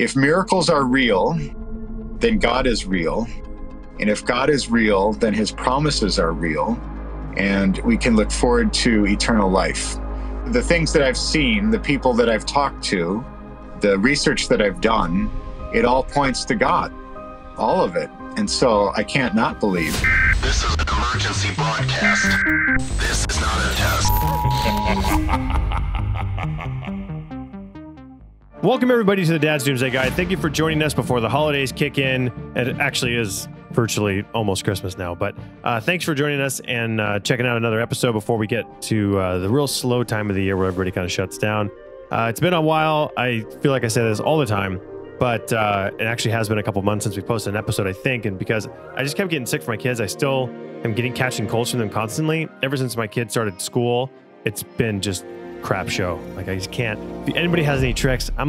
If miracles are real, then God is real. And if God is real, then his promises are real. And we can look forward to eternal life. The things that I've seen, the people that I've talked to, the research that I've done, it all points to God, all of it. And so I can't not believe. This is an emergency broadcast. This is not a test. Welcome everybody to the Dad's Doomsday Guide. Thank you for joining us before the holidays kick in. It actually is virtually almost Christmas now, but thanks for joining us and checking out another episode before we get to the real slow time of the year where everybody kind of shuts down. It's been a while. I feel like I say this all the time, but it actually has been a couple months since we posted an episode, I think, and because I just kept getting sick for my kids, I still am catching colds from them constantly. Ever since my kids started school, it's been just crap show. Like, I just can't. If anybody has any tricks, I'm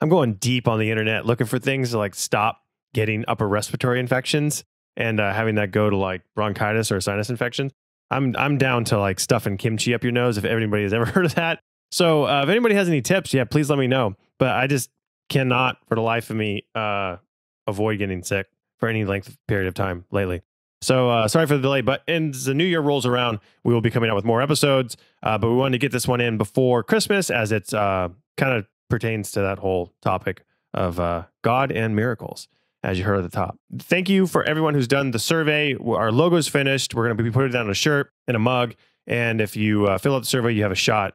going deep on the internet looking for things to like stop getting upper respiratory infections and having that go to like bronchitis or sinus infections. I'm down to like stuffing kimchi up your nose if anybody has ever heard of that. So if anybody has any tips, yeah, please let me know. But I just cannot for the life of me avoid getting sick for any length of period of time lately. So sorry for the delay, but as the new year rolls around, we will be coming out with more episodes. But we wanted to get this one in before Christmas as it's kind of pertains to that whole topic of God and miracles, as you heard at the top. Thank you for everyone who's done the survey. Our logo's finished. We're going to be putting it on a shirt and a mug. And if you fill out the survey, you have a shot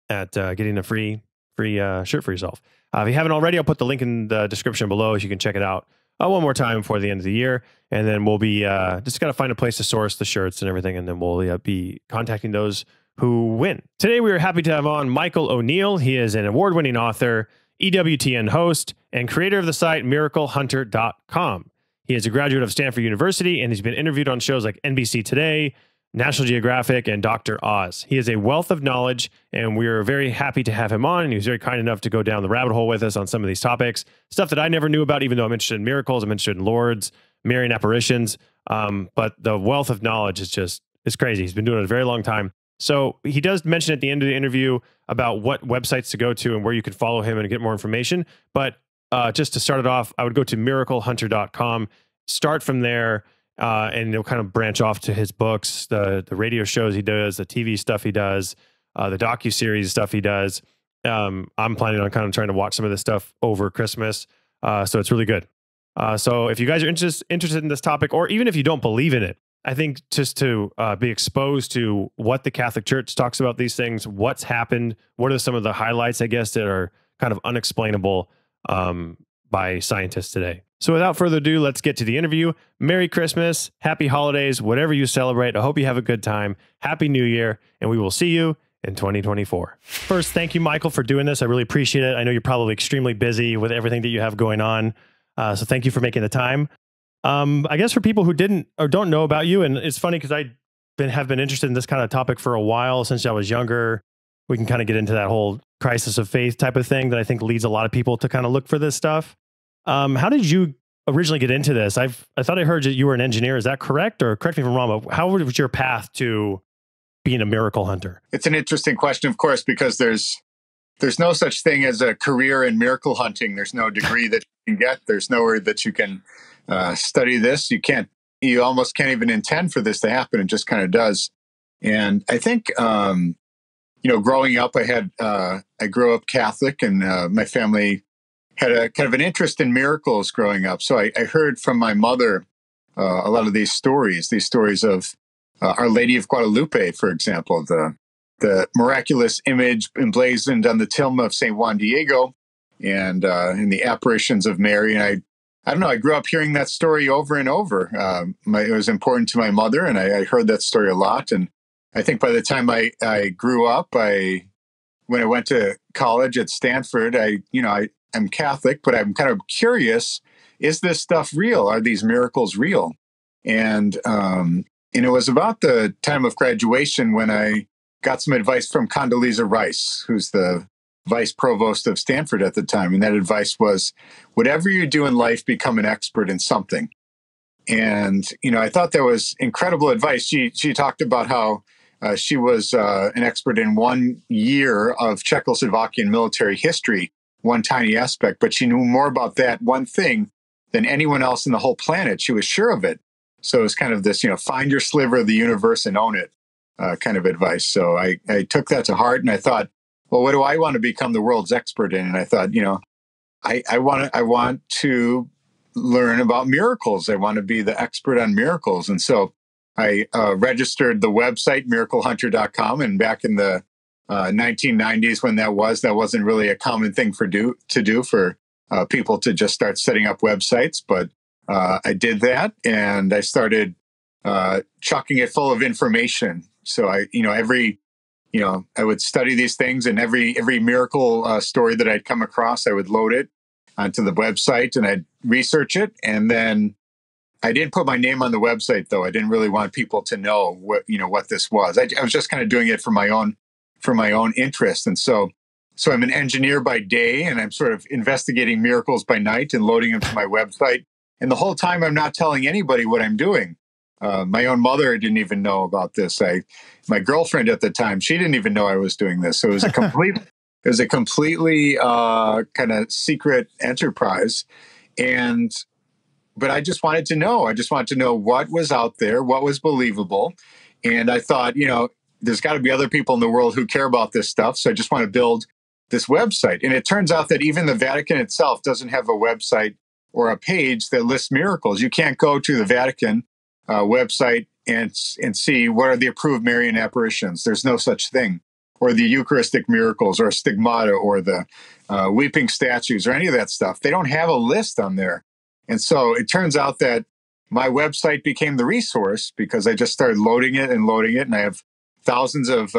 at getting a free shirt for yourself. If you haven't already, I'll put the link in the description below so you can check it out one more time before the end of the year. And then we'll be just got to find a place to source the shirts and everything. And then we'll be contacting those who win. Today, we are happy to have on Michael O'Neill. He is an award-winning author, EWTN host, and creator of the site miraclehunter.com. He is a graduate of Stanford University, and he's been interviewed on shows like NBC Today, National Geographic, and Dr. Oz. He is a wealth of knowledge, and we are very happy to have him on. And he was very kind enough to go down the rabbit hole with us on some of these topics, stuff that I never knew about, even though I'm interested in miracles, I'm interested in Lourdes, Marian Apparitions. But the wealth of knowledge is crazy. He's been doing it a very long time. So he does mention at the end of the interview about what websites to go to and where you can follow him and get more information. But just to start it off, I would go to miraclehunter.com, start from there, and it'll kind of branch off to his books, the radio shows he does, the TV stuff he does, the docuseries stuff he does. I'm planning on kind of trying to watch some of this stuff over Christmas. So it's really good. So if you guys are interested in this topic, or even if you don't believe in it, I think just to be exposed to what the Catholic Church talks about these things, what's happened, what are some of the highlights, I guess, that are kind of unexplainable by scientists today. So without further ado, let's get to the interview. Merry Christmas, Happy Holidays, whatever you celebrate. I hope you have a good time. Happy New Year, and we will see you in 2024. First, thank you, Michael, for doing this. I really appreciate it. I know you're probably extremely busy with everything that you have going on. So thank you for making the time. I guess for people who didn't or don't know about you, and it's funny because have been interested in this kind of topic for a while since I was younger. We can kind of get into that whole crisis of faith type of thing that I think leads a lot of people to kind of look for this stuff. How did you originally get into this? I thought I heard that you were an engineer. Is that correct? Or correct me if I'm wrong, but how was your path to being a miracle hunter? It's an interesting question, of course, because there's no such thing as a career in miracle hunting. There's no degree that you can get. There's nowhere that you can study this. You almost can't even intend for this to happen. It just kind of does. And I think, growing up, I grew up Catholic, and my family had a kind of an interest in miracles growing up. So I heard from my mother a lot of these stories of Our Lady of Guadalupe, for example, the miraculous image emblazoned on the tomb of St. Juan Diego, and in the apparitions of Mary. And I don't know, I grew up hearing that story over and over. It was important to my mother, and I heard that story a lot. And I think by the time I grew up, when I went to college at Stanford, I'm Catholic, but I'm kind of curious, is this stuff real? Are these miracles real? And it was about the time of graduation when I got some advice from Condoleezza Rice, who's the vice provost of Stanford at the time. And that advice was, whatever you do in life, become an expert in something. And, I thought that was incredible advice. She talked about how she was an expert in 1 year of Czechoslovakian military history. one tiny aspect, but she knew more about that one thing than anyone else in the whole planet. She was sure of it. So it was kind of this, find your sliver of the universe and own it kind of advice. So I took that to heart, and I thought, well, what do I want to become the world's expert in? And I thought, I want to learn about miracles. I want to be the expert on miracles. And so I registered the website, miraclehunter.com. And back in the 1990s, when that wasn't really a common thing to do for people to just start setting up websites. But I did that, and I started chucking it full of information. So I would study these things, and every miracle story that I'd come across, I would load it onto the website, and I'd research it. And then I didn't put my name on the website, though. I didn't really want people to know what this was. I was just kind of doing it for my own interest. And so I'm an engineer by day, and I'm sort of investigating miracles by night and loading them to my website. And the whole time, I'm not telling anybody what I'm doing. My own mother didn't even know about this. My girlfriend at the time, she didn't even know I was doing this. So it was a completely kind of secret enterprise. But I just wanted to know. I just wanted to know what was out there, what was believable. And I thought, there's got to be other people in the world who care about this stuff. So I just want to build this website. And it turns out that even the Vatican itself doesn't have a website or a page that lists miracles. You can't go to the Vatican website and see what are the approved Marian apparitions. There's no such thing. Or the Eucharistic Miracles, or Stigmata, or the weeping statues, or any of that stuff. They don't have a list on there. And so it turns out that my website became the resource because I just started loading it. And I have thousands of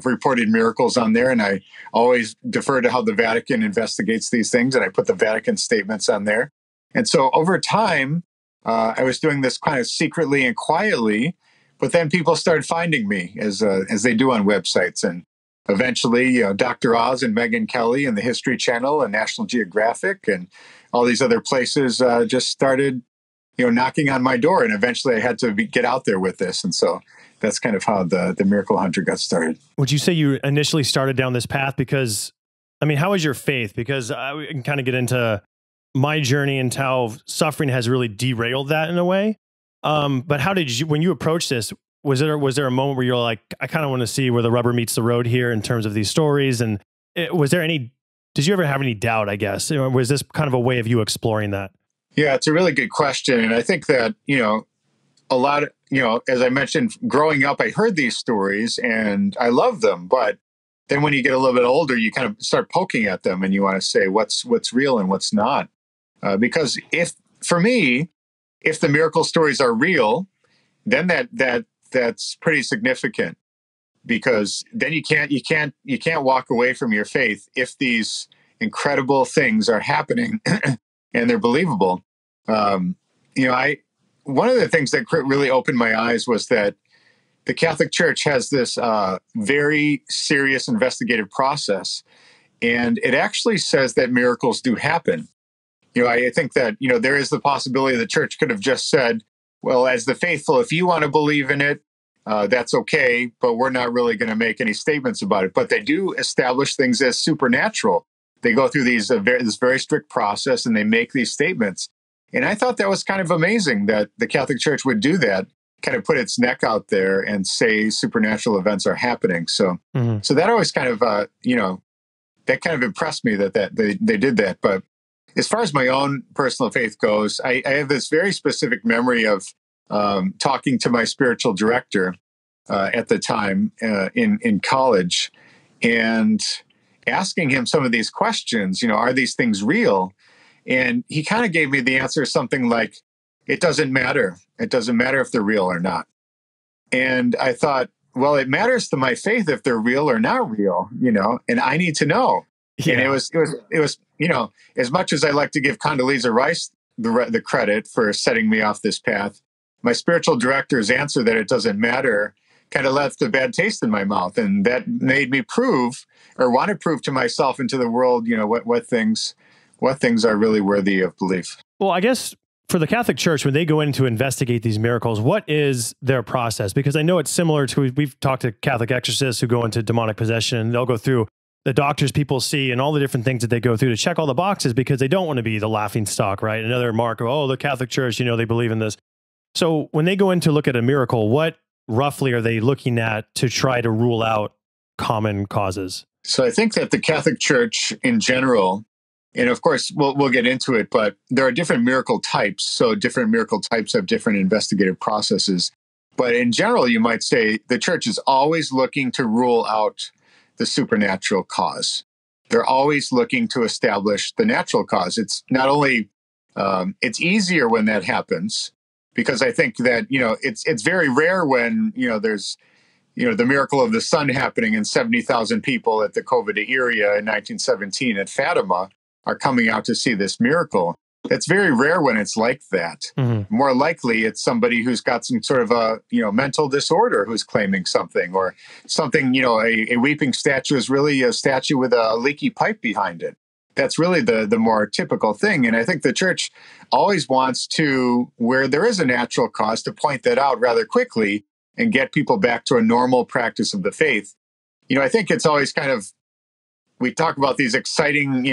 reported miracles on there. And I always defer to how the Vatican investigates these things. And I put the Vatican statements on there. And so over time, I was doing this kind of secretly and quietly, but then people started finding me as they do on websites. And eventually, Dr. Oz and Megyn Kelly and the History Channel and National Geographic and all these other places just started, knocking on my door. And eventually I had to get out there with this. And so that's kind of how the Miracle Hunter got started. Would you say you initially started down this path because, how is your faith? Because we can kind of get into my journey and how suffering has really derailed that in a way. But how did you, when you approached this, was there a moment where you're like, I kind of want to see where the rubber meets the road here in terms of these stories? And did you ever have any doubt, I guess? Was this kind of a way of you exploring that? Yeah, it's a really good question. And I think that, a lot of, as I mentioned, growing up, I heard these stories and I love them. But then when you get a little bit older, you kind of start poking at them and you want to say what's real and what's not. Because if the miracle stories are real, then that's pretty significant, because then you can't walk away from your faith if these incredible things are happening and they're believable. One of the things that really opened my eyes was that the Catholic Church has this very serious investigative process, and it actually says that miracles do happen. I think that, there is the possibility the church could have just said, well, as the faithful, if you want to believe in it, that's okay, but we're not really going to make any statements about it. But they do establish things as supernatural. They go through this very strict process, and they make these statements. And I thought that was kind of amazing that the Catholic Church would do that, kind of put its neck out there and say supernatural events are happening. So, So that always kind of, that kind of impressed me that they did that. But as far as my own personal faith goes, I have this very specific memory of talking to my spiritual director at the time in college and asking him some of these questions. Are these things real? And he kind of gave me the answer, something like, it doesn't matter. It doesn't matter if they're real or not. And I thought, well, it matters to my faith if they're real or not real, and I need to know. Yeah. And it was, as much as I like to give Condoleezza Rice the credit for setting me off this path, my spiritual director's answer that it doesn't matter kind of left a bad taste in my mouth. And that made me want to prove to myself and to the world, what things are really worthy of belief. Well, I guess for the Catholic Church, when they go in to investigate these miracles, what is their process? Because I know it's similar to, we've talked to Catholic exorcists who go into demonic possession, and they'll go through the doctors people see and all the different things that they go through to check all the boxes because they don't want to be the laughing stock, right? Another mark of, oh, the Catholic Church, they believe in this. So when they go in to look at a miracle, what roughly are they looking at to try to rule out common causes? So I think that the Catholic Church in general, and of course we'll get into it, but there are different miracle types. So different miracle types have different investigative processes. But in general, you might say the Church is always looking to rule out the supernatural cause. They're always looking to establish the natural cause. It's not only, it's easier when that happens, because I think that, it's very rare when, there's, the miracle of the sun happening and 70,000 people at the COVID area in 1917 at Fatima are coming out to see this miracle. It's very rare when it's like that. Mm-hmm. More likely, it's somebody who's got some sort of a mental disorder who's claiming something, or something. A weeping statue is really a statue with a leaky pipe behind it. That's really the more typical thing. And I think the Church always wants to, where there is a natural cause, to point that out rather quickly and get people back to a normal practice of the faith. I think it's always kind of, we talk about these exciting,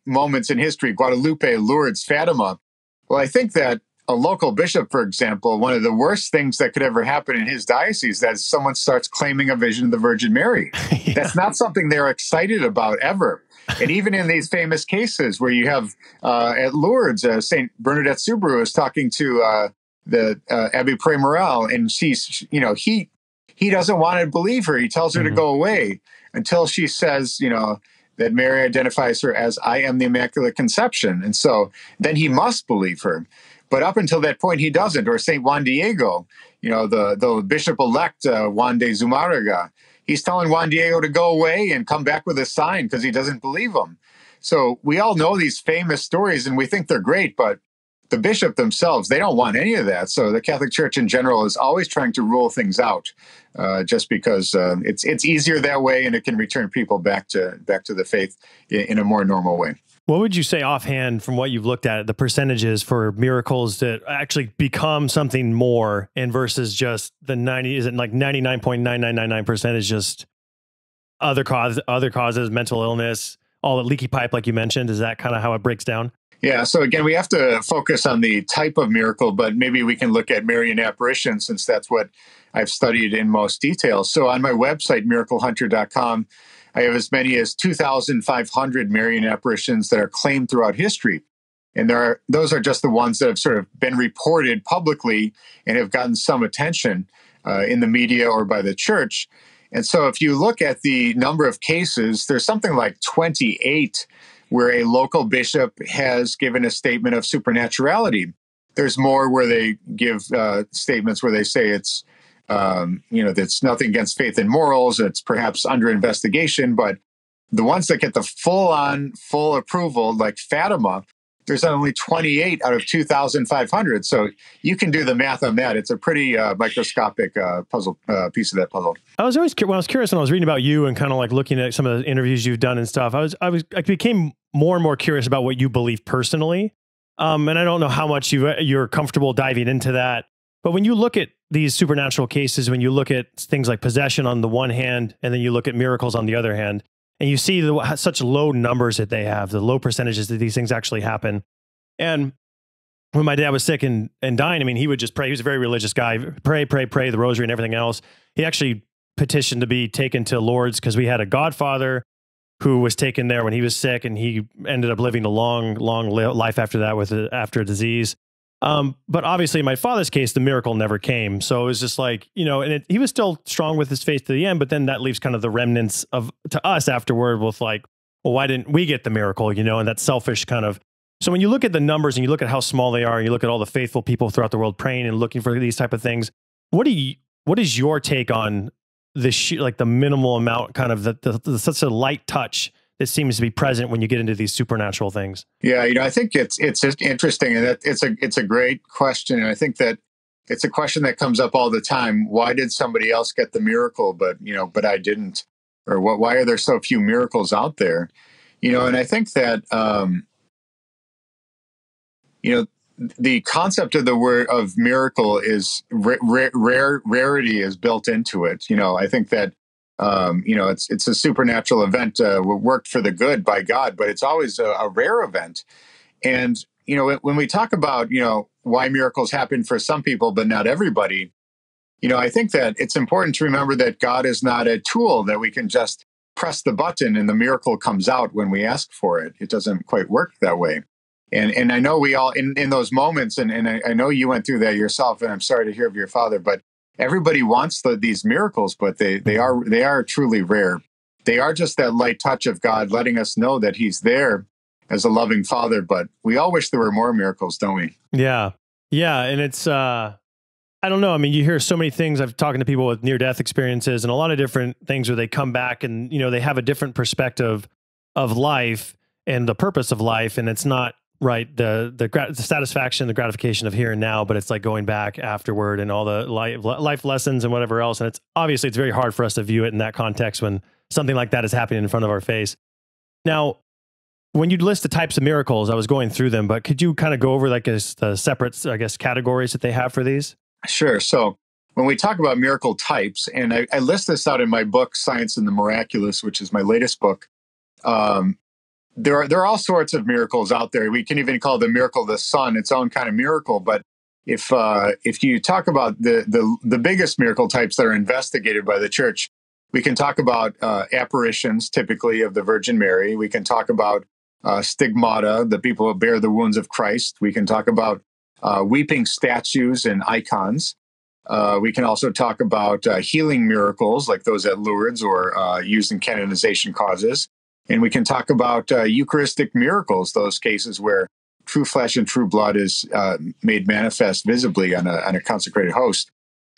moments in history, Guadalupe, Lourdes, Fatima. Well, I think that a local bishop, for example, one of the worst things that could ever happen in his diocese, that someone starts claiming a vision of the Virgin Mary. Yeah. That's not something they're excited about ever. And even in these famous cases where you have at Lourdes, St. Bernadette Soubirous is talking to the Abbé Pré Morel, and she's, he doesn't want to believe her. He tells her to go away until she says, that Mary identifies her as, I am the Immaculate Conception. And so then he must believe her. But up until that point, he doesn't. Or St. Juan Diego, the bishop-elect Juan de Zumárraga, he's telling Juan Diego to go away and come back with a sign because he doesn't believe him. So we all know these famous stories and we think they're great, but the bishop themselves, they don't want any of that. So the Catholic Church in general is always trying to rule things out, just because it's easier that way, and it can return people back to the faith in a more normal way. What would you say offhand, from what you've looked at, the percentages for miracles that actually become something more, and versus just the 90? Is it like 99.9999% is just other causes, mental illness, all the leaky pipe, like you mentioned? Is that kind of how it breaks down? Yeah. So again, we have to focus on the type of miracle, but maybe we can look at Marian Apparitions, since that's what I've studied in most detail. So on my website, miraclehunter.com, I have as many as 2,500 Marian Apparitions that are claimed throughout history. And those are just the ones that have sort of been reported publicly and have gotten some attention in the media or by the Church. And so if you look at the number of cases, there's something like 28 where a local bishop has given a statement of supernaturality. There's more where they give statements where they say it's, that's nothing against faith and morals. It's perhaps under investigation. But the ones that get the full approval, like Fatima, there's only 28 out of 2,500. So you can do the math on that. It's a pretty microscopic puzzle piece of that puzzle. I was always when I was curious when I was reading about you and kind of like looking at some of the interviews you've done and stuff. I became more and more curious about what you believe personally. And I don't know how much you're comfortable diving into that. But when you look at these supernatural cases, when you look at things like possession on the one hand, and then you look at miracles on the other hand, and you see such low numbers that they have, the low percentages that these things actually happen. And when my dad was sick and dying, I mean, he would just pray. He was a very religious guy. Pray, the rosary and everything else. He actually petitioned to be taken to Lourdes because we had a godfather who was taken there when he was sick, and he ended up living a long life after that after a disease. But obviously in my father's case, the miracle never came. So it was just like, he was still strong with his faith to the end, but then that leaves kind of the remnants to us afterward with like, well, why didn't we get the miracle, and that selfish kind of. So when you look at the numbers and you look at how small they are, and you look at all the faithful people throughout the world praying and looking for these type of things, what is your take on the minimal amount, kind of the such a light touch that seems to be present when you get into these supernatural things? Yeah, I think it's just interesting, and it's a great question, and I think that it's a question that comes up all the time. Why did somebody else get the miracle, but I didn't? Or why are there so few miracles out there? And I think that the concept of the word of miracle is rarity is built into it. I think that It's a supernatural event worked for the good by God, but it's always a rare event. And when we talk about why miracles happen for some people but not everybody, I think that it's important to remember that God is not a tool that we can just press the button and the miracle comes out when we ask for it. It doesn't quite work that way. And I know we all in those moments, and I know you went through that yourself, and I'm sorry to hear of your father, but everybody wants these miracles, but they are truly rare. They are just that light touch of God letting us know that he's there as a loving father, but we all wish there were more miracles, don't we? Yeah. Yeah. And it's, I don't know. I mean, you hear so many things. I've talking to people with near-death experiences and a lot of different things where they come back and, they have a different perspective of life and the purpose of life. And it's not right. The satisfaction, the gratification of here and now, but it's like going back afterward and all the life lessons and whatever else. And it's very hard for us to view it in that context when something like that is happening in front of our face. Now, when you list the types of miracles, I was going through them, but could you kind of go over the separate, categories that they have for these? Sure. So when we talk about miracle types, and I list this out in my book, Science and the Miraculous, which is my latest book, there are all sorts of miracles out there. We can even call the miracle of the sun its own kind of miracle. But if you talk about the biggest miracle types that are investigated by the church, we can talk about apparitions, typically of the Virgin Mary. We can talk about stigmata, the people who bear the wounds of Christ. We can talk about weeping statues and icons. We can also talk about healing miracles like those at Lourdes or used in canonization causes. And we can talk about Eucharistic miracles, those cases where true flesh and true blood is made manifest visibly on a consecrated host.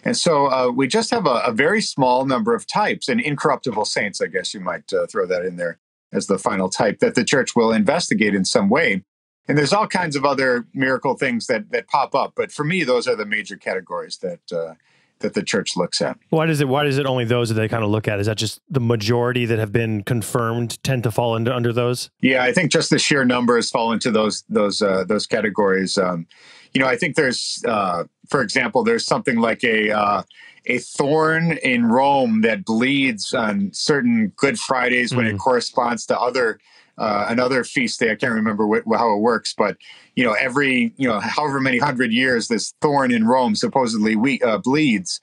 And so we just have a very small number of types, and incorruptible saints, I guess you might throw that in there as the final type that the church will investigate in some way. And there's all kinds of other miracle things that pop up. But for me, those are the major categories that the church looks at. Why does it only those that they kind of look at? Is that just the majority that have been confirmed tend to fall under those? Yeah, I think just the sheer numbers fall into those categories. I think there's, for example, there's something like a thorn in Rome that bleeds on certain Good Fridays when it corresponds to another feast day. I can't remember how it works, but every however many 100 years, this thorn in Rome supposedly bleeds.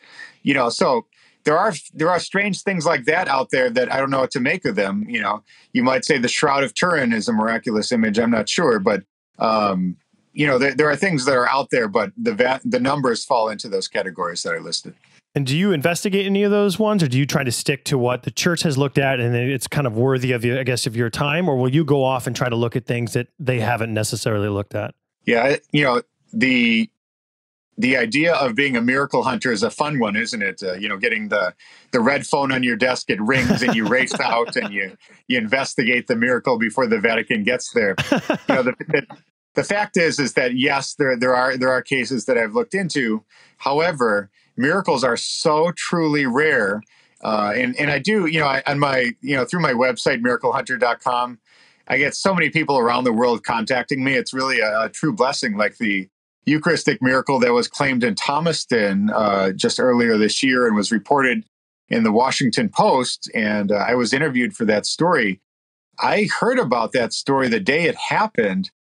So there are strange things like that out there that I don't know what to make of them. You might say the Shroud of Turin is a miraculous image. I'm not sure, but there are things that are out there, but the numbers fall into those categories that I listed. And do you investigate any of those ones, or do you try to stick to what the church has looked at and it's kind of worthy of you, I guess, of your time, or will you go off and try to look at things that they haven't necessarily looked at? Yeah, the idea of being a miracle hunter is a fun one, isn't it? Getting the red phone on your desk, it rings and you race out and you investigate the miracle before the Vatican gets there. The fact is that yes, there are cases that I've looked into. However, miracles are so truly rare, and I do on my through my website miraclehunter.com, I get so many people around the world contacting me. It's really a true blessing. Like the Eucharistic miracle that was claimed in Thomaston just earlier this year and was reported in the Washington Post, and I was interviewed for that story. I heard about that story the day it happened.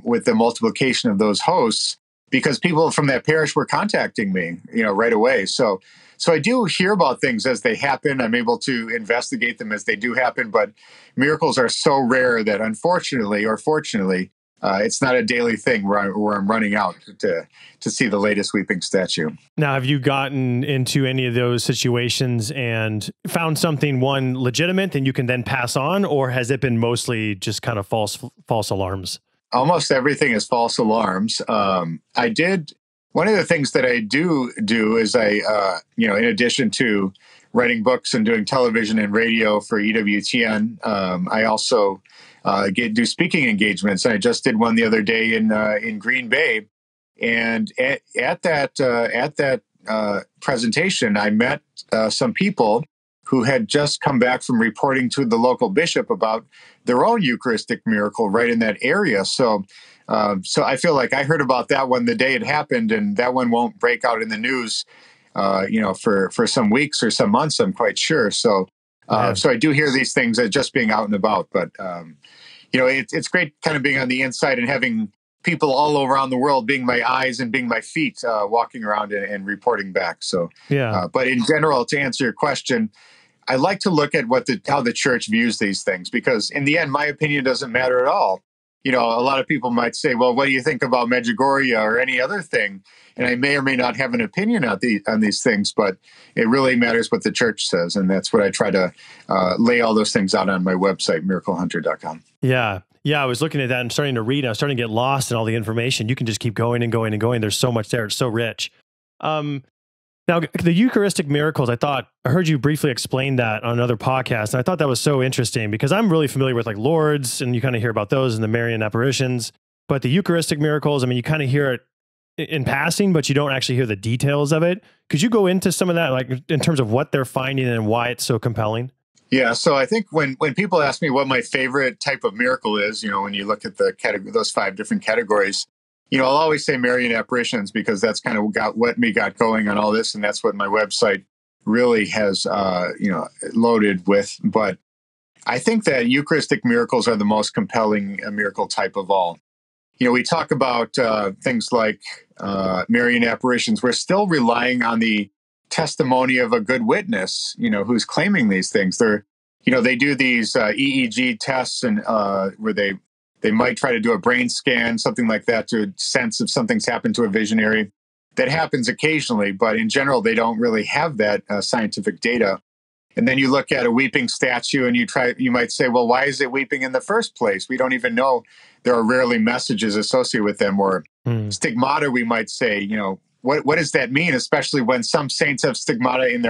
With the multiplication of those hosts, because people from that parish were contacting me, right away. So I do hear about things as they happen. I'm able to investigate them as they do happen, but miracles are so rare that unfortunately or fortunately, it's not a daily thing where I'm running out to see the latest weeping statue. Now, have you gotten into any of those situations and found something, one, legitimate and you can then pass on, or has it been mostly just kind of false alarms? Almost everything is false alarms. One of the things that I do is in addition to writing books and doing television and radio for EWTN, I also do speaking engagements. I just did one the other day in Green Bay, and at that presentation, I met some people who had just come back from reporting to the local bishop about their own Eucharistic miracle right in that area. So I feel like I heard about that one the day it happened, and that one won't break out in the news for some weeks or some months, I'm quite sure. So, so I do hear these things just being out and about, but, it's great kind of being on the inside and having people all around the world being my eyes and being my feet, walking around and reporting back. So, but in general, to answer your question, I like to look at how the church views these things, because in the end, my opinion doesn't matter at all. A lot of people might say, well, what do you think about Medjugorje or any other thing? And I may or may not have an opinion on these things, but it really matters what the church says. And that's what I try to lay all those things out on my website, miraclehunter.com. Yeah. Yeah. I was looking at that and starting to read. I was starting to get lost in all the information. You can just keep going and going and going. There's so much there. It's so rich. Now, the Eucharistic Miracles, I heard you briefly explain that on another podcast, and I thought that was so interesting because I'm really familiar with like Lourdes, and you kind of hear about those in the Marian Apparitions, but the Eucharistic Miracles, I mean, you kind of hear it in passing, but you don't actually hear the details of it. Could you go into some of that, like in terms of what they're finding and why it's so compelling? Yeah, so I think when people ask me what my favorite type of miracle is, when you look at those 5 different categories, I'll always say Marian Apparitions, because that's kind of what me got going on all this, and that's what my website really has, loaded with. But I think that Eucharistic miracles are the most compelling miracle type of all. We talk about things like Marian Apparitions. We're still relying on the testimony of a good witness, who's claiming these things. They do these EEG tests, and where they might try to do a brain scan, something like that, to sense if something's happened to a visionary. That happens occasionally, but in general, they don't really have that scientific data. And then you look at a weeping statue and you might say, well, why is it weeping in the first place? We don't even know. There are rarely messages associated with them. Or stigmata, we might say, what does that mean? Especially when some saints have stigmata in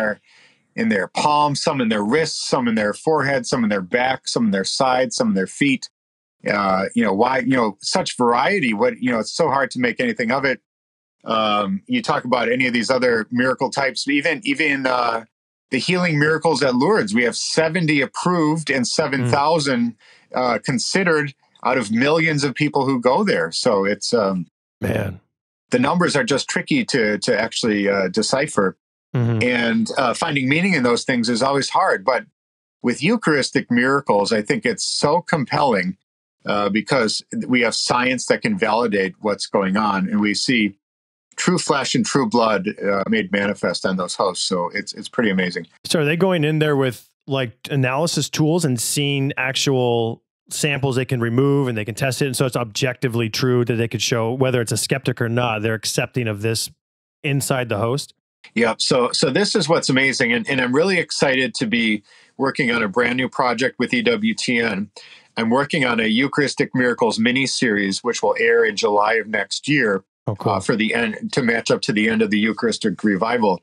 their palms, some in their wrists, some in their forehead, some in their back, some in their side, some in their feet. Why, such variety, it's so hard to make anything of it. You talk about any of these other miracle types, even the healing miracles at Lourdes, we have 70 approved and 7,000 considered out of millions of people who go there. So it's, the numbers are just tricky to actually decipher. And finding meaning in those things is always hard. But with Eucharistic miracles, I think it's so compelling because we have science that can validate what's going on, and we see true flesh and true blood made manifest on those hosts. So it's pretty amazing. So are they going in there with like analysis tools and seeing actual samples they can remove and they can test it, and so it's objectively true that they could show whether it's a skeptic or not, they're accepting of this inside the host? Yeah. So this is what's amazing. And I'm really excited to be working on a brand new project with EWTN. I'm working on a Eucharistic Miracles mini-series, which will air in July of next year. Oh, cool. For the end, to match up to the end of the Eucharistic revival.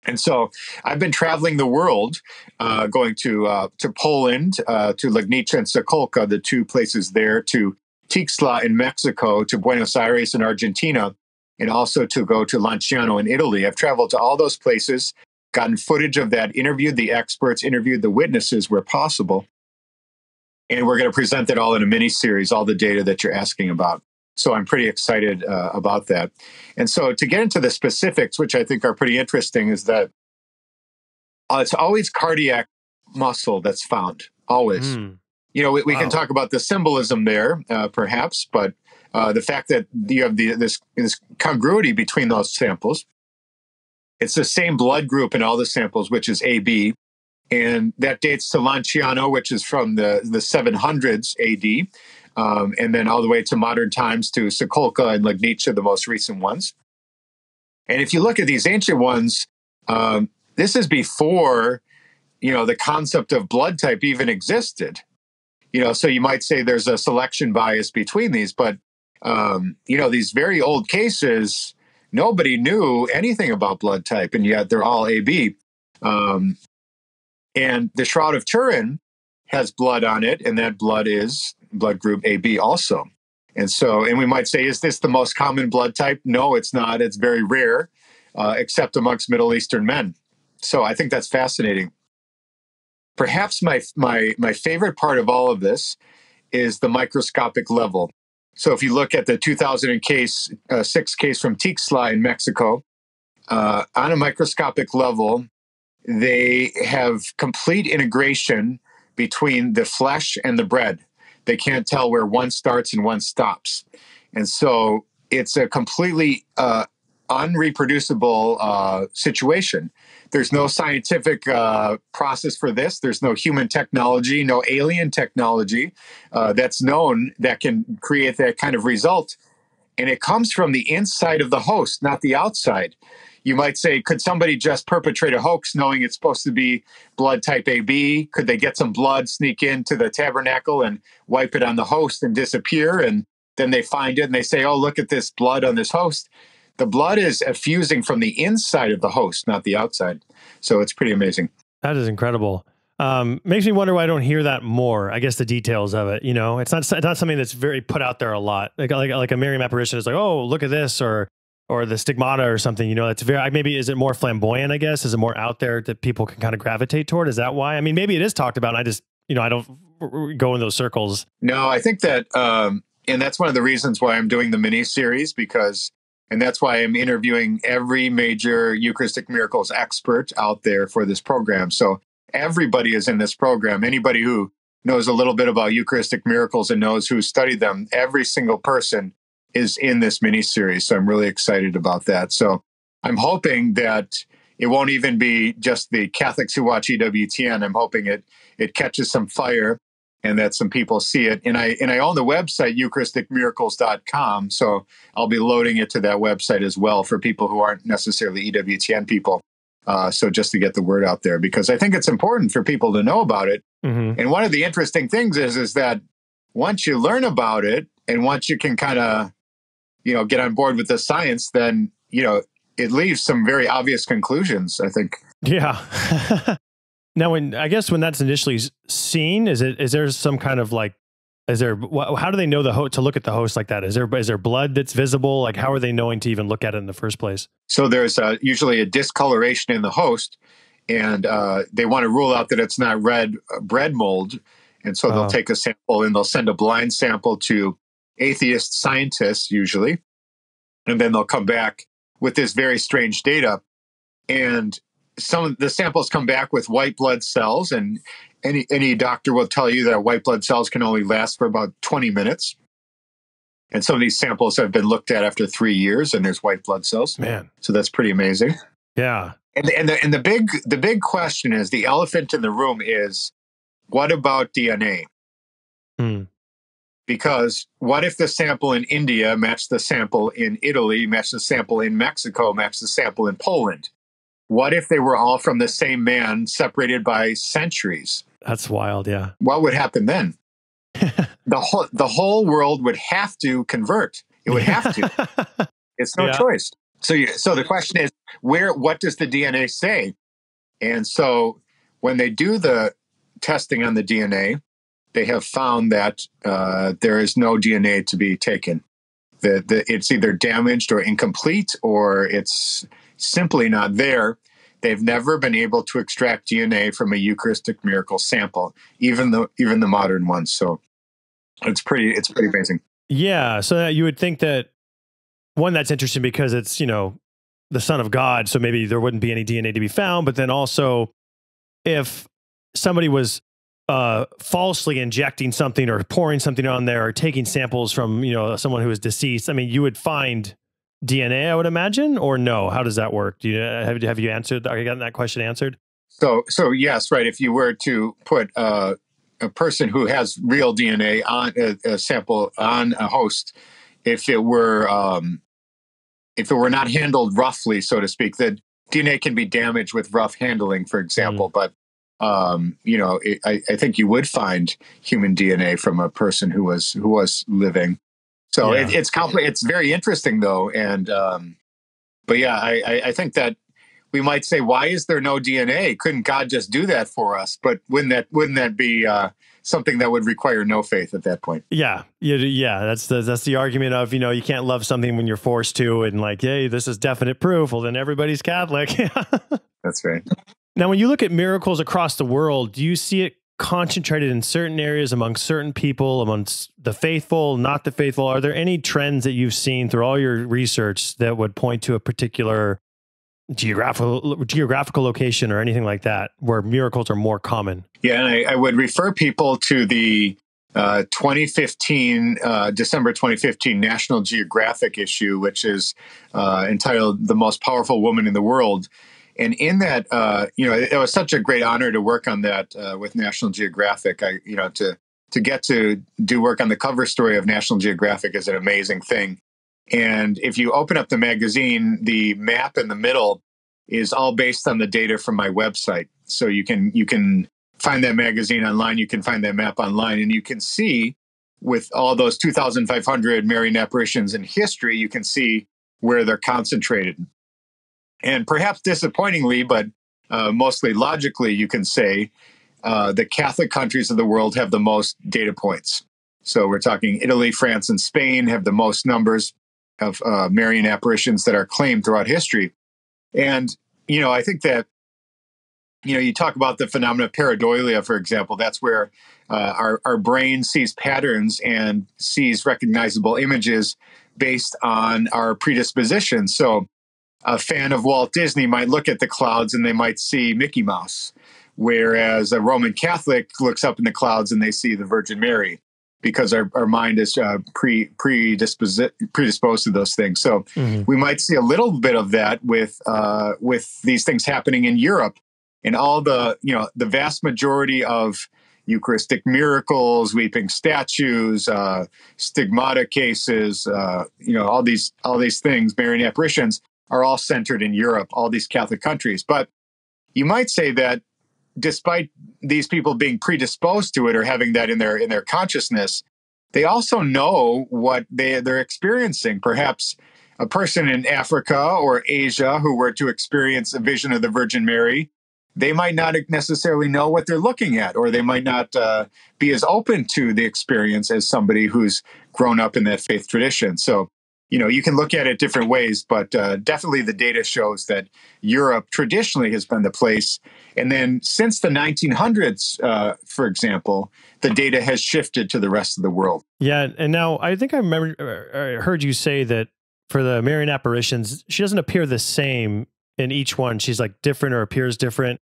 And so I've been traveling the world, going to Poland, to Legnica and Sokolka, the 2 places there, to Tixla in Mexico, to Buenos Aires in Argentina, and also to go to Lanciano in Italy. I've traveled to all those places, gotten footage of that, interviewed the experts, interviewed the witnesses where possible. And we're going to present that all in a mini-series, all the data that you're asking about. So I'm pretty excited about that. And so to get into the specifics, which I think are pretty interesting, is that it's always cardiac muscle that's found, always. We can talk about the symbolism there, perhaps, but the fact that you have this congruity between those samples. It's the same blood group in all the samples, which is AB. And that dates to Lanciano, which is from the 700s AD. And then all the way to modern times to Sokolka and Legnica, the most recent ones. And if you look at these ancient ones, this is before, the concept of blood type even existed. So you might say there's a selection bias between these, but, these very old cases, nobody knew anything about blood type, and yet they're all AB. And the Shroud of Turin has blood on it, and that blood is blood group AB also. And we might say, is this the most common blood type? No, it's not. It's very rare, except amongst Middle Eastern men. So I think that's fascinating. Perhaps my favorite part of all of this is the microscopic level. So if you look at the 2006 case from Tixla in Mexico, on a microscopic level, they have complete integration between the flesh and the bread. They can't tell where one starts and one stops. And so it's a completely unreproducible situation. There's no scientific process for this. There's no human technology, no alien technology that's known that can create that kind of result. And it comes from the inside of the host, not the outside. You might say, could somebody just perpetrate a hoax knowing it's supposed to be blood type AB? Could they get some blood, sneak into the tabernacle and wipe it on the host and disappear? And then they find it and they say, oh, look at this blood on this host. The blood is effusing from the inside of the host, not the outside. So it's pretty amazing. That is incredible. Makes me wonder why I don't hear that more. I guess the details of it, it's not something that's very put out there a lot. Like a Marian apparition is like, oh, look at this, or the stigmata or something. It's very, maybe, is it more flamboyant? I guess, is it more out there that people can kind of gravitate toward? Is that why? I mean, maybe it is talked about. And I just, I don't go in those circles. No, I think that, and that's one of the reasons why I'm doing the mini series, and that's why I'm interviewing every major Eucharistic Miracles expert out there for this program. So everybody is in this program. Anybody who knows a little bit about Eucharistic Miracles and knows who studied them, every single person is in this mini series. So I'm really excited about that. So I'm hoping that it won't even be just the Catholics who watch EWTN. I'm hoping it catches some fire and that some people see it. And I own the website, eucharisticmiracles.com. So I'll be loading it to that website as well for people who aren't necessarily EWTN people. So just to get the word out there, because I think it's important for people to know about it. Mm-hmm. And one of the interesting things is that once you learn about it and once you can kind of, get on board with the science, then, it leaves some very obvious conclusions, I think. Yeah. Now, when that's initially seen, is there some kind of how do they know to look at the host like that? Is there blood that's visible? Like, how are they knowing to even look at it in the first place? So there's usually a discoloration in the host, and they want to rule out that it's not red bread mold. And so they'll take a sample and they'll send a blind sample to atheist scientists usually. And then they'll come back with this very strange data. And some of the samples come back with white blood cells, and any doctor will tell you that white blood cells can only last for about 20 minutes. And some of these samples have been looked at after 3 years, and there's white blood cells. Man, so that's pretty amazing. Yeah. And the big question is, the elephant in the room is, what about DNA? Because what if the sample in India matched the sample in Italy, matched the sample in Mexico, matched the sample in Poland? What if they were all from the same man, separated by centuries? That's wild, yeah. What would happen then? The whole world would have to convert. It would have to. It's no choice. So the question is, what does the DNA say? And so when they do the testing on the DNA, they have found that there is no DNA to be taken. It's either damaged or incomplete, or it's simply not there. They've never been able to extract DNA from a Eucharistic miracle sample, even the modern ones. So it's pretty amazing. Yeah. So you would think that, one, that's interesting because it's, the Son of God. So maybe there wouldn't be any DNA to be found. But then also, if somebody was falsely injecting something or pouring something on there or taking samples from, someone who is deceased, I mean, you would find DNA, I would imagine, or no? How does that work? Do you have you answered? Are you gotten that question answered? So yes, right. If you were to put a person who has real DNA on a sample on a host, if it were not handled roughly, so to speak, the DNA can be damaged with rough handling, for example. But I think you would find human DNA from a person who was living. So it's complicated. It's very interesting, though, and but yeah, I think that we might say, why is there no DNA? Couldn't God just do that for us? But wouldn't that be something that would require no faith at that point? Yeah. That's the argument of, you can't love something when you're forced to, and like, hey, this is definite proof. Well, then everybody's Catholic. That's right. Now, when you look at miracles across the world, do you see it concentrated in certain areas among certain people, amongst the faithful, not the faithful? Are there any trends that you've seen through all your research that would point to a particular geographical location or anything like that where miracles are more common? Yeah, and I would refer people to the 2015, December 2015 National Geographic issue, which is entitled "The Most Powerful Woman in the World." And in that, it was such a great honor to work on that with National Geographic. To get to do work on the cover story of National Geographic is an amazing thing. And if you open up the magazine, the map in the middle is all based on the data from my website. So you can find that magazine online, you can find that map online, and you can see with all those 2,500 Marian apparitions in history, you can see where they're concentrated. And perhaps disappointingly, but mostly logically, you can say the Catholic countries of the world have the most data points. So we're talking Italy, France, and Spain have the most numbers of Marian apparitions that are claimed throughout history. And, I think that, you talk about the phenomenon of pareidolia, for example. That's where our brain sees patterns and sees recognizable images based on our predisposition. So a fan of Walt Disney might look at the clouds and they might see Mickey Mouse, whereas a Roman Catholic looks up in the clouds and they see the Virgin Mary, because our mind is predisposed to those things. So we might see a little bit of that with these things happening in Europe, and all the vast majority of Eucharistic miracles, weeping statues, stigmata cases, all these things, Marian apparitions, are all centered in Europe, all these Catholic countries. But you might say that despite these people being predisposed to it or having that in their consciousness, they also know what they're experiencing. Perhaps a person in Africa or Asia who were to experience a vision of the Virgin Mary, they might not necessarily know what they're looking at, or they might not be as open to the experience as somebody who's grown up in that faith tradition. So, you can look at it different ways, but definitely the data shows that Europe traditionally has been the place. And then since the 1900s, for example, the data has shifted to the rest of the world. Yeah. And now I think I heard you say that for the Marian apparitions, she doesn't appear the same in each one. She's like different or appears different.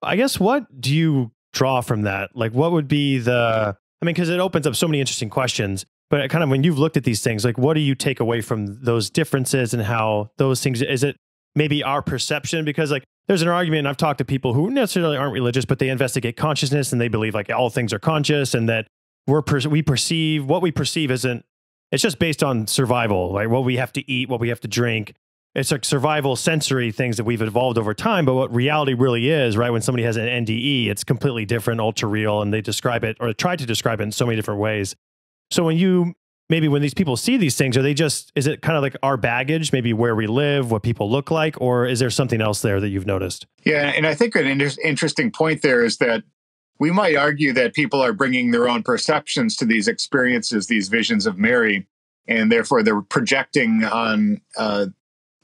I guess, what do you draw from that? Like, what would be because it opens up so many interesting questions, but kind of when you've looked at these things, like, what do you take away from those differences and how those things, is it maybe our perception? Because like, there's an argument, and I've talked to people who necessarily aren't religious, but they investigate consciousness and they believe like all things are conscious, and that what we perceive isn't, it's just based on survival, like what we have to eat, what we have to drink. It's like survival sensory things that we've evolved over time. But what reality really is, right, when somebody has an NDE, it's completely different, ultra real, and they describe it, or try to describe it in so many different ways. So when these people see these things, is it kind of like our baggage, maybe where we live, what people look like, or is there something else there that you've noticed? Yeah, and I think an interesting point there is that we might argue that people are bringing their own perceptions to these experiences, these visions of Mary, and therefore they're projecting on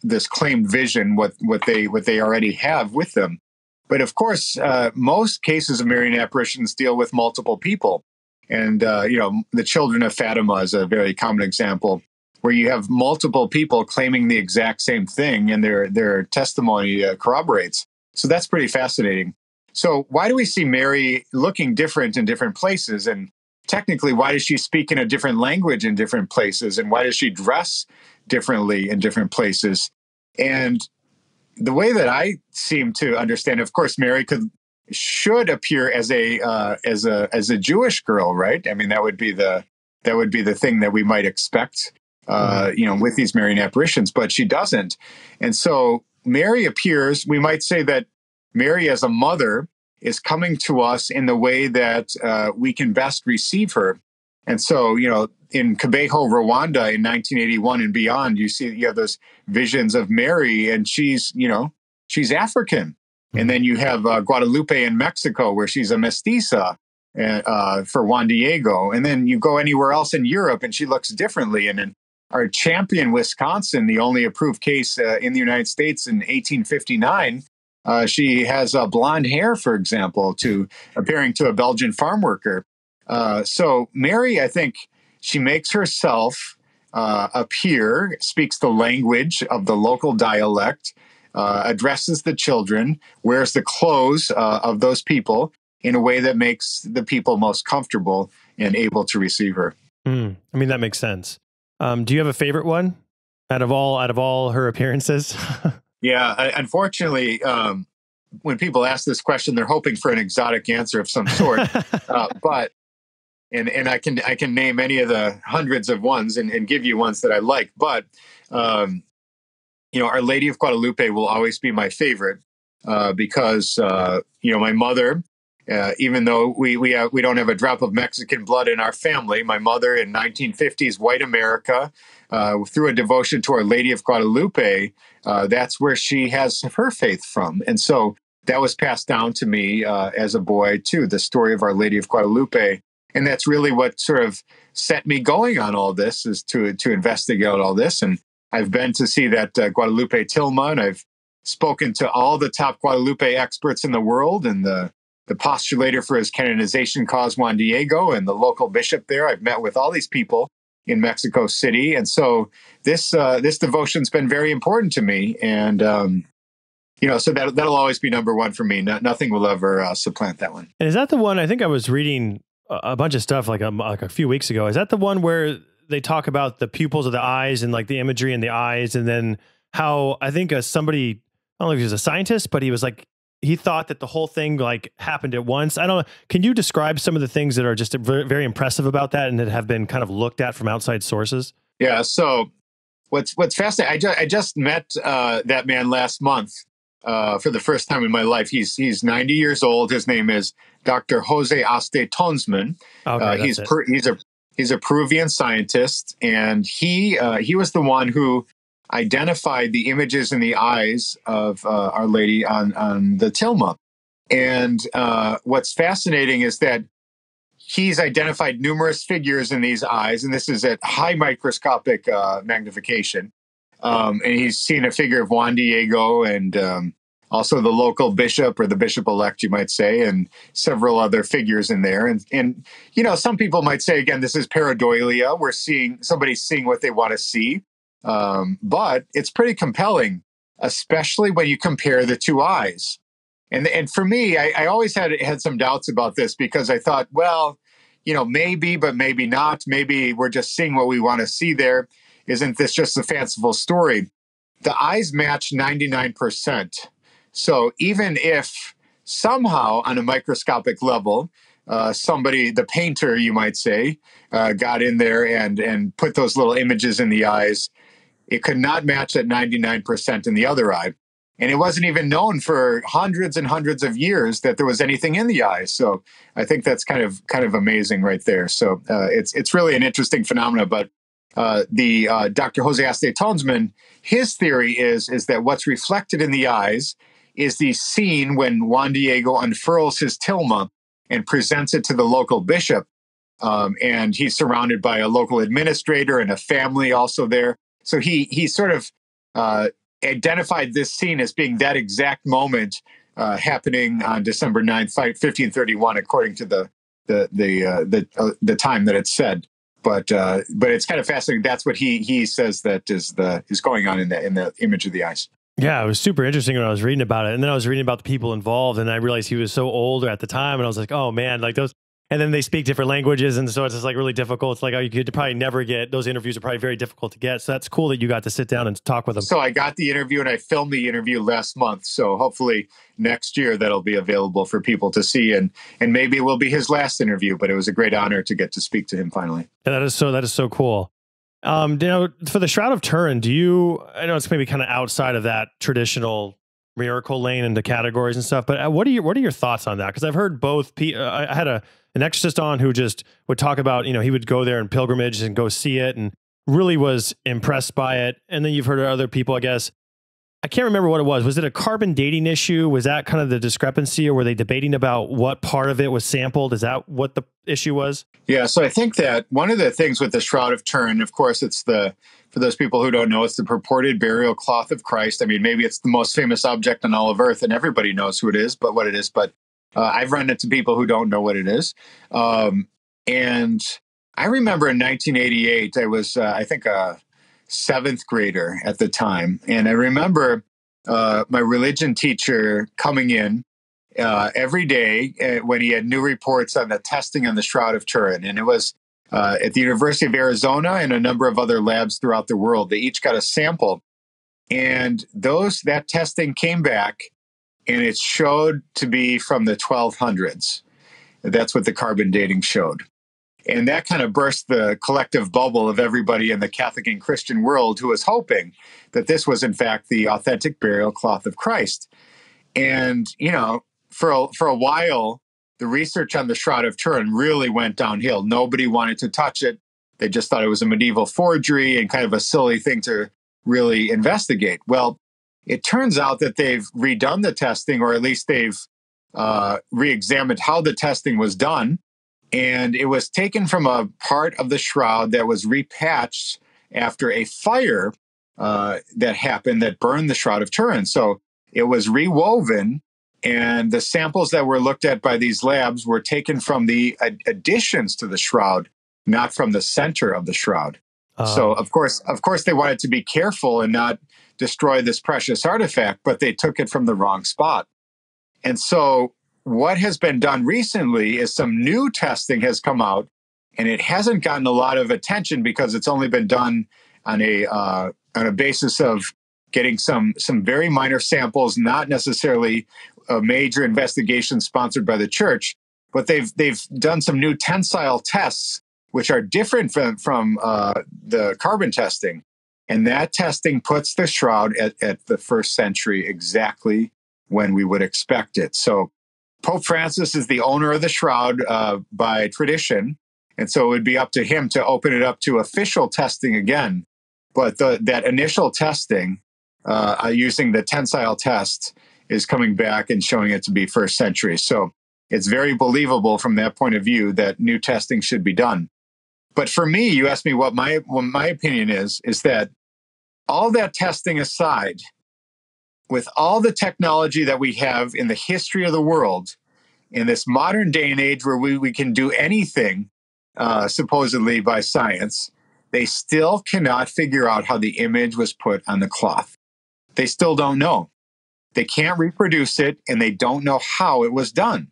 this claimed vision what they already have with them. But of course, most cases of Marian apparitions deal with multiple people. And, the children of Fatima is a very common example, where you have multiple people claiming the exact same thing, and their testimony corroborates. So that's pretty fascinating. So why do we see Mary looking different in different places? And technically, why does she speak in a different language in different places? And why does she dress differently in different places? And the way that I seem to understand, of course, Mary should appear as a Jewish girl, right? I mean, that would be the thing that we might expect, with these Marian apparitions, but she doesn't. And so Mary appears, we might say that Mary as a mother is coming to us in the way that we can best receive her. And so, in Kibeho, Rwanda in 1981 and beyond, you have those visions of Mary, and she's African. And then you have Guadalupe in Mexico, where she's a mestiza for Juan Diego. And then you go anywhere else in Europe, and she looks differently. And in our Champion, Wisconsin, the only approved case in the United States in 1859, she has blonde hair, for example, appearing to a Belgian farm worker. So Mary, I think she makes herself appear, speaks the language of the local dialect, addresses the children, wears the clothes of those people in a way that makes the people most comfortable and able to receive her. I mean, that makes sense. Do you have a favorite one out of all her appearances? Yeah, unfortunately, when people ask this question, they're hoping for an exotic answer of some sort. But I can name any of the hundreds of ones and give you ones that I like. But Our Lady of Guadalupe will always be my favorite because my mother. Even though we don't have a drop of Mexican blood in our family, my mother in 1950s white America, through a devotion to Our Lady of Guadalupe, that's where she has her faith from. And so that was passed down to me as a boy, too, the story of Our Lady of Guadalupe. And that's really what sort of set me going on all this, is to investigate all this. And I've been to see that Guadalupe Tilma, and I've spoken to all the top Guadalupe experts in the world, and the postulator for his canonization cause, Juan Diego, and the local bishop there. I've met with all these people in Mexico City. And so this devotion's been very important to me. And, so that'll always be number one for me. Nothing will ever supplant that one. And is that the one? I think I was reading a bunch of stuff like a few weeks ago. Is that the one where they talk about the pupils of the eyes and like the imagery in the eyes, and then how I think somebody, I don't know if he was a scientist, but he was like, he thought that the whole thing like happened at once. I don't know. Can you describe some of the things that are just very, very impressive about that and that have been kind of looked at from outside sources? Yeah. So what's fascinating, I just met that man last month for the first time in my life. He's 90 years old. His name is Dr. Jose Aste Tonsman. Okay, he's a Peruvian scientist, and he was the one who identified the images in the eyes of Our Lady on the tilma. And what's fascinating is that he's identified numerous figures in these eyes, and this is at high microscopic magnification. And he's seen a figure of Juan Diego, and also the local bishop, or the bishop-elect, you might say, and several other figures in there. And some people might say, again, this is pareidolia. Somebody's seeing what they want to see. But it's pretty compelling, especially when you compare the two eyes. And for me, I always had some doubts about this, because I thought, well, maybe, but maybe not. Maybe we're just seeing what we want to see there. Isn't this just a fanciful story? The eyes match 99%. So even if somehow on a microscopic level, somebody, the painter, you might say, got in there and put those little images in the eyes, it could not match that 99% in the other eye. And it wasn't even known for hundreds and hundreds of years that there was anything in the eyes. So I think that's kind of amazing right there. So it's really an interesting phenomenon. But the Dr. Jose Aste Tonsman, his theory is that what's reflected in the eyes is the scene when Juan Diego unfurls his tilma and presents it to the local bishop. And he's surrounded by a local administrator and a family also there. So he sort of identified this scene as being that exact moment happening on December 9th, 1531, according to the time that it's said. But it's kind of fascinating. That's what he says that is going on in the image of the eyes. Yeah, it was super interesting when I was reading about it. And then I was reading about the people involved, and I realized he was so old at the time. And I was like, oh man, like those. And then they speak different languages. And so it's just like really difficult. It's like, oh, you could probably never get, those interviews are probably very difficult to get. So that's cool that you got to sit down and talk with them. So I got the interview, and I filmed the interview last month. So hopefully next year that'll be available for people to see. And maybe it will be his last interview, but it was a great honor to get to speak to him finally. Yeah, that is so cool. For the Shroud of Turin, I know it's maybe kind of outside of that traditional miracle lane into categories and stuff, but what are your thoughts on that? Because I've heard both. I had an exorcist on who just would talk about, he would go there in pilgrimage and go see it and really was impressed by it. And then you've heard other people, I guess. I can't remember what it was. Was it a carbon dating issue? Was that kind of the discrepancy, or were they debating about what part of it was sampled? Is that what the issue was? Yeah. So I think that one of the things with the Shroud of Turin, of course, for those people who don't know, it's the purported burial cloth of Christ. I mean, maybe it's the most famous object on all of earth, and everybody knows what it is. But I've run into people who don't know what it is. And I remember in 1988, I was, I think, a seventh grader at the time. And I remember my religion teacher coming in every day when he had new reports on the testing on the Shroud of Turin. And it was at the University of Arizona and a number of other labs throughout the world. They each got a sample. And that testing came back, and it showed to be from the 1200s. That's what the carbon dating showed. And that kind of burst the collective bubble of everybody in the Catholic and Christian world who was hoping that this was, in fact, the authentic burial cloth of Christ. And, for a while, the research on the Shroud of Turin really went downhill. Nobody wanted to touch it. They just thought it was a medieval forgery and kind of a silly thing to really investigate. Well, it turns out that they've redone the testing, or at least they've re-examined how the testing was done. And it was taken from a part of the shroud that was repatched after a fire that happened that burned the Shroud of Turin. So it was rewoven, and the samples that were looked at by these labs were taken from the additions to the shroud, not from the center of the shroud. So of course, they wanted to be careful and not destroy this precious artifact, but they took it from the wrong spot. And so what has been done recently is some new testing has come out, and it hasn't gotten a lot of attention because it's only been done on a basis of getting some very minor samples, not necessarily a major investigation sponsored by the church, but they've done some new tensile tests, which are different from the carbon testing. And that testing puts the shroud at the first century exactly when we would expect it. So Pope Francis is the owner of the shroud by tradition, and so it would be up to him to open it up to official testing again. But that initial testing using the tensile test is coming back and showing it to be first century. So it's very believable from that point of view that new testing should be done. But for me, you asked me what my opinion is that all that testing aside, with all the technology that we have in the history of the world, in this modern day and age where we can do anything, supposedly by science, they still cannot figure out how the image was put on the cloth. They still don't know. They can't reproduce it, and they don't know how it was done.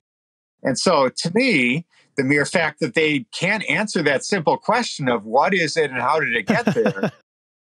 And so to me, the mere fact that they can't answer that simple question of what is it and how did it get there,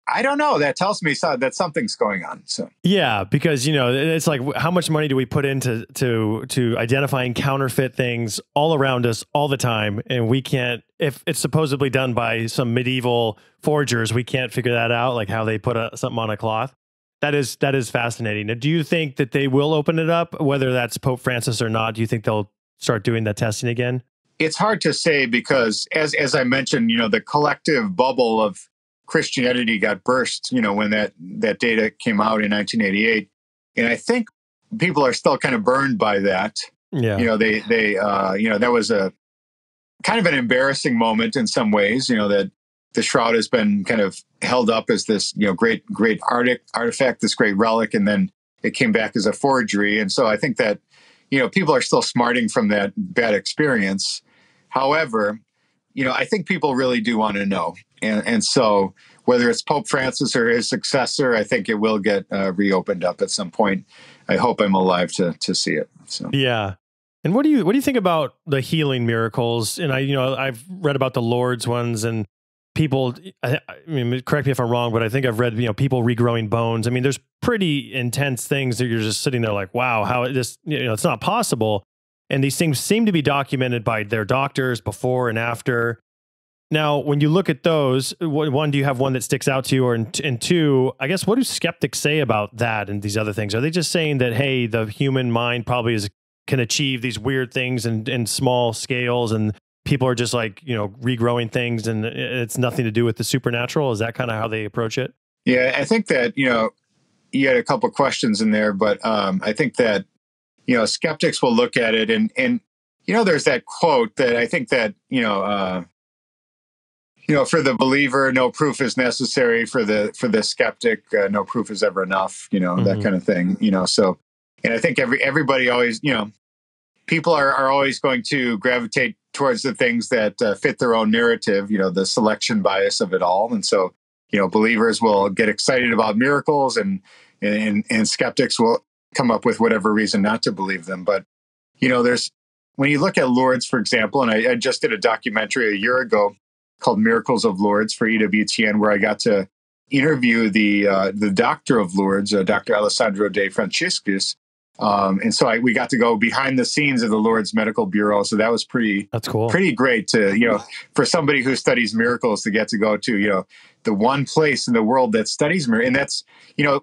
I don't know. That tells me that something's going on. So yeah, because it's like, how much money do we put into to identifying counterfeit things all around us all the time, and we can't. If it's supposedly done by some medieval forgers, we can't figure that out, like how they put something on a cloth. That is fascinating. Now, do you think that they will open it up, whether that's Pope Francis or not? Do you think they'll start doing that testing again? It's hard to say because, as I mentioned, the collective bubble of Christianity got burst, when that data came out in 1988. And I think people are still kind of burned by that. Yeah. That was a kind of an embarrassing moment in some ways, that the shroud has been kind of held up as this, great artifact, this great relic, and then it came back as a forgery. And so I think that, people are still smarting from that bad experience. However, I think people really do want to know. And so whether it's Pope Francis or his successor, I think it will get reopened up at some point. I hope I'm alive to see it. So yeah. And what do you think about the healing miracles? And I've read about the Lourdes ones, and people, I mean, correct me if I'm wrong, but I think I've read, people regrowing bones. I mean, there's pretty intense things that you're just sitting there like, wow, how this, it's not possible. And these things seem to be documented by their doctors before and after. Now, when you look at those, one, do you have one that sticks out to you? And two, I guess, what do skeptics say about that and these other things? Are they just saying that, hey, the human mind probably can achieve these weird things in small scales, and people are just like, regrowing things, and it's nothing to do with the supernatural? Is that kind of how they approach it? Yeah, I think that, you had a couple questions in there, but I think that, skeptics will look at it and there's that quote that I think that, for the believer, no proof is necessary. For the skeptic, no proof is ever enough, that kind of thing, so, and I think everybody always, people are always going to gravitate towards the things that fit their own narrative, the selection bias of it all. And so, believers will get excited about miracles and, and skeptics will come up with whatever reason not to believe them. But, when you look at Lourdes, for example, and I just did a documentary a year ago called Miracles of Lourdes for EWTN, where I got to interview the doctor of Lourdes, Dr. Alessandro De Franciscus. And so we got to go behind the scenes of the Lourdes Medical Bureau. So that was That's cool. pretty great to, for somebody who studies miracles to get to go to, the one place in the world that studies miracles. And that's,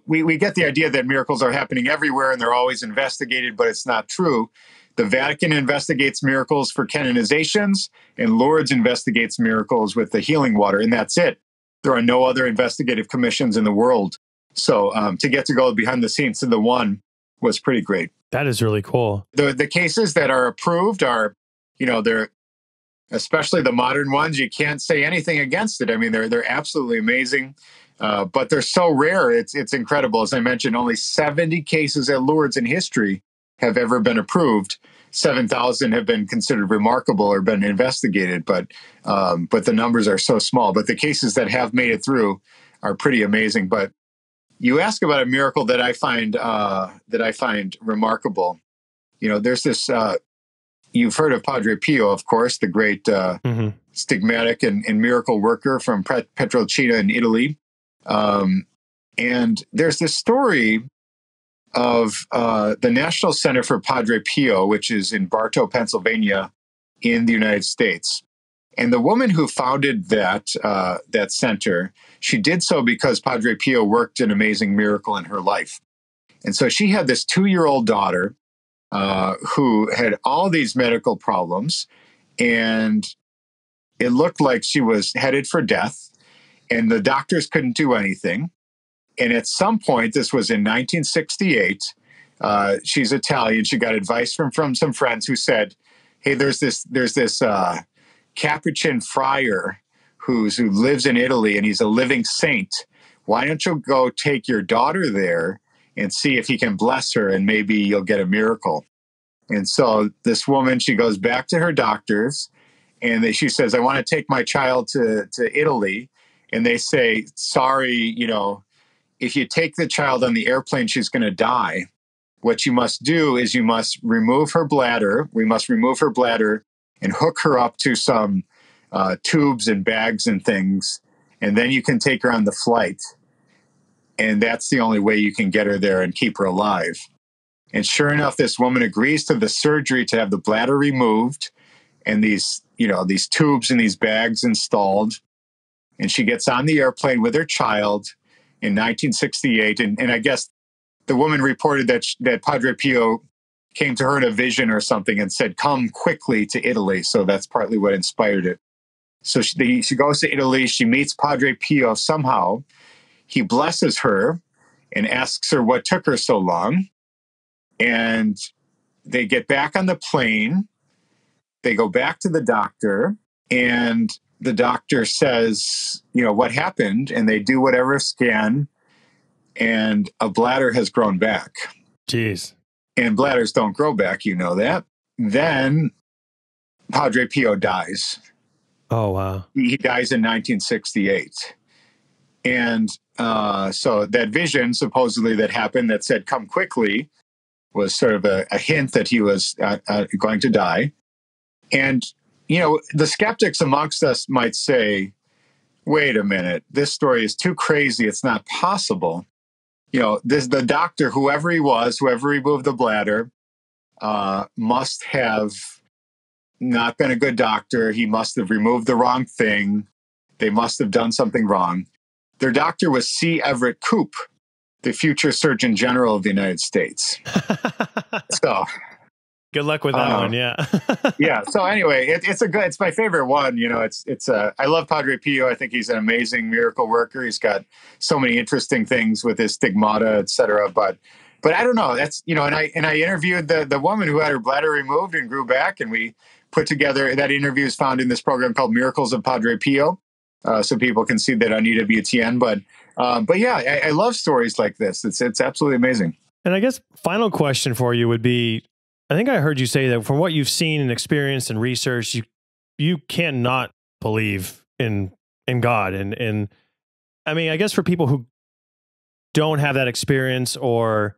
we get the idea that miracles are happening everywhere and they're always investigated, but it's not true. The Vatican investigates miracles for canonizations, and Lourdes investigates miracles with the healing water, and that's it. There are no other investigative commissions in the world. So to get to go behind the scenes to the one was pretty great. That is really cool. The cases that are approved are, they're, especially the modern ones, you can't say anything against it. I mean, they're absolutely amazing, but they're so rare. It's incredible. As I mentioned, only 70 cases at Lourdes in history have ever been approved. 7,000 have been considered remarkable or been investigated, but the numbers are so small. But the cases that have made it through are pretty amazing. But you ask about a miracle that I find remarkable. There's this. You've heard of Padre Pio, of course, the great stigmatic and miracle worker from Pietrelcina in Italy. And there's this story of the National Center for Padre Pio, which is in Bartow, Pennsylvania, in the United States. And the woman who founded that center, she did so because Padre Pio worked an amazing miracle in her life. And so she had this 2-year-old daughter who had all these medical problems, and it looked like she was headed for death, and the doctors couldn't do anything. And at some point, this was in 1968, she's Italian. She got advice from some friends who said, "Hey, there's this Capuchin friar who lives in Italy, and he's a living saint. Why don't you go take your daughter there and see if he can bless her, and maybe you'll get a miracle." And so this woman, she goes back to her doctors, and she says, "I want to take my child to Italy." And they say, "Sorry, if you take the child on the airplane, she's going to die. What you must do is you must remove her bladder. We must remove her bladder and hook her up to some tubes and bags and things. And then you can take her on the flight. And that's the only way you can get her there and keep her alive." And sure enough, this woman agrees to the surgery to have the bladder removed and these tubes and these bags installed. And she gets on the airplane with her child in 1968. And I guess the woman reported that Padre Pio came to her in a vision or something and said, "Come quickly to Italy." So that's partly what inspired it. So she goes to Italy. She meets Padre Pio somehow. He blesses her and asks her what took her so long. And they get back on the plane. They go back to the doctor, and the doctor says, "What happened?" And they do whatever scan, and a bladder has grown back. Jeez. And bladders don't grow back, that. Then Padre Pio dies. Oh, wow. He dies in 1968. And so that vision, supposedly, that happened that said, "Come quickly," was sort of a hint that he was going to die. And, the skeptics amongst us might say, "Wait a minute, this story is too crazy. It's not possible." The doctor, whoever he was, whoever removed the bladder, must have not been a good doctor. He must have removed the wrong thing. They must have done something wrong. Their doctor was C. Everett Koop, the future Surgeon General of the United States. So good luck with that one. Yeah. Yeah. So anyway, it's my favorite one. I love Padre Pio. I think he's an amazing miracle worker. He's got so many interesting things with his stigmata, et cetera. But I don't know. That's, and I interviewed the woman who had her bladder removed and grew back, and we put together, that interview is found in this program called Miracles of Padre Pio. So people can see that on EWTN. But yeah, I love stories like this. It's absolutely amazing. And I guess final question for you would be, I think I heard you say that from what you've seen and experienced and researched, you cannot believe in God. And I mean, I guess for people who don't have that experience or,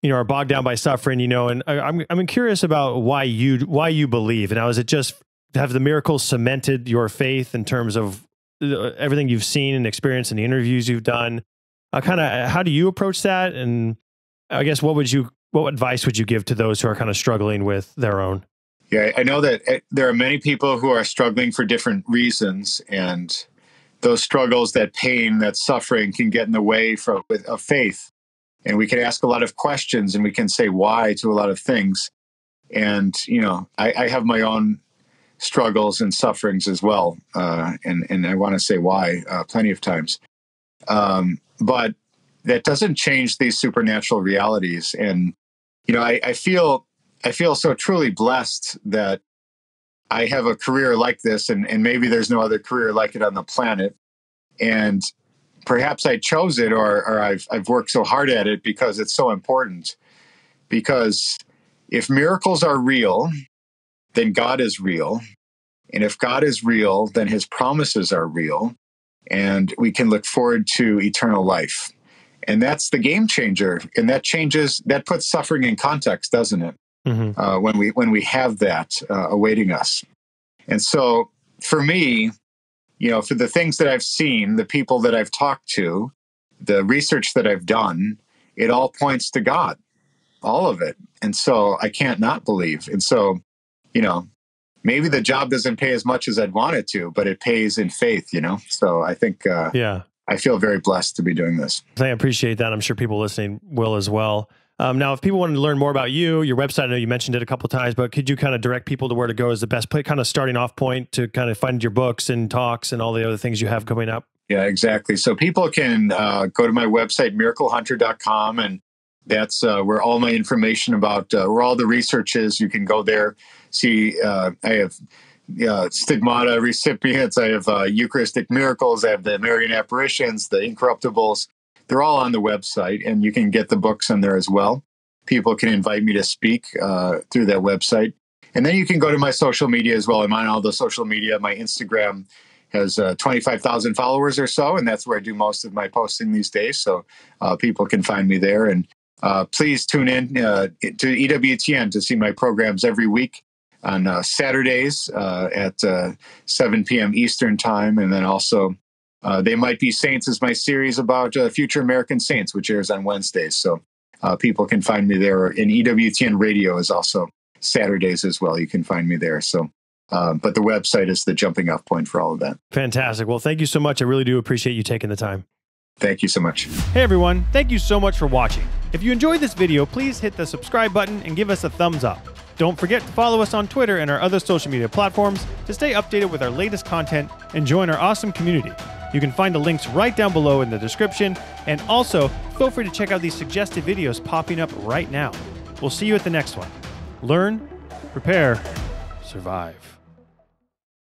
are bogged down by suffering, and I'm curious about why you believe. And now, is it just have the miracles cemented your faith in terms of everything you've seen and experienced in the interviews you've done? How do you approach that? And I guess what advice would you give to those who are kind of struggling with their own? Yeah, I know that there are many people who are struggling for different reasons, and those struggles, that pain, that suffering can get in the way of faith. And we can ask a lot of questions and we can say why to a lot of things. And, I have my own struggles and sufferings as well. And I want to say why plenty of times. But that doesn't change these supernatural realities. And, I feel so truly blessed that I have a career like this, and maybe there's no other career like it on the planet. And perhaps I chose it, or I've worked so hard at it because it's so important. Because if miracles are real, then God is real. And if God is real, then his promises are real. And we can look forward to eternal life. And that's the game changer. And that puts suffering in context, doesn't it? Mm-hmm. When we have that awaiting us. And so for me, for the things that I've seen, the people that I've talked to, the research that I've done, it all points to God, all of it. And so I can't not believe. And so, maybe the job doesn't pay as much as I'd want it to, but it pays in faith, So I think, I feel very blessed to be doing this. I appreciate that. I'm sure people listening will as well. Now, if people want to learn more about you, your website, I know you mentioned it a couple of times, but could you kind of direct people to where to go as the best place, kind of starting off point to kind of find your books and talks and all the other things you have coming up? Yeah, exactly. So people can go to my website, miraclehunter.com, and that's where all my information about where all the research is. You can go there, see I have stigmata recipients, I have Eucharistic Miracles, I have the Marian Apparitions, the Incorruptibles. They're all on the website, and you can get the books on there as well. People can invite me to speak through that website. And then you can go to my social media as well. I'm on all the social media. My Instagram has 25,000 followers or so, and that's where I do most of my posting these days. So people can find me there. And please tune in to EWTN to see my programs every week on Saturdays at 7 p.m. Eastern Time. And then also They Might Be Saints is my series about future American saints, which airs on Wednesdays. So people can find me there. And EWTN Radio is also Saturdays as well. You can find me there. So, but the website is the jumping off point for all of that. Fantastic. Well, thank you so much. I really do appreciate you taking the time. Thank you so much. Hey everyone, thank you so much for watching. If you enjoyed this video, please hit the subscribe button and give us a thumbs up. Don't forget to follow us on Twitter and our other social media platforms to stay updated with our latest content and join our awesome community. You can find the links right down below in the description, and also feel free to check out these suggested videos popping up right now. We'll see you at the next one. Learn, prepare, survive.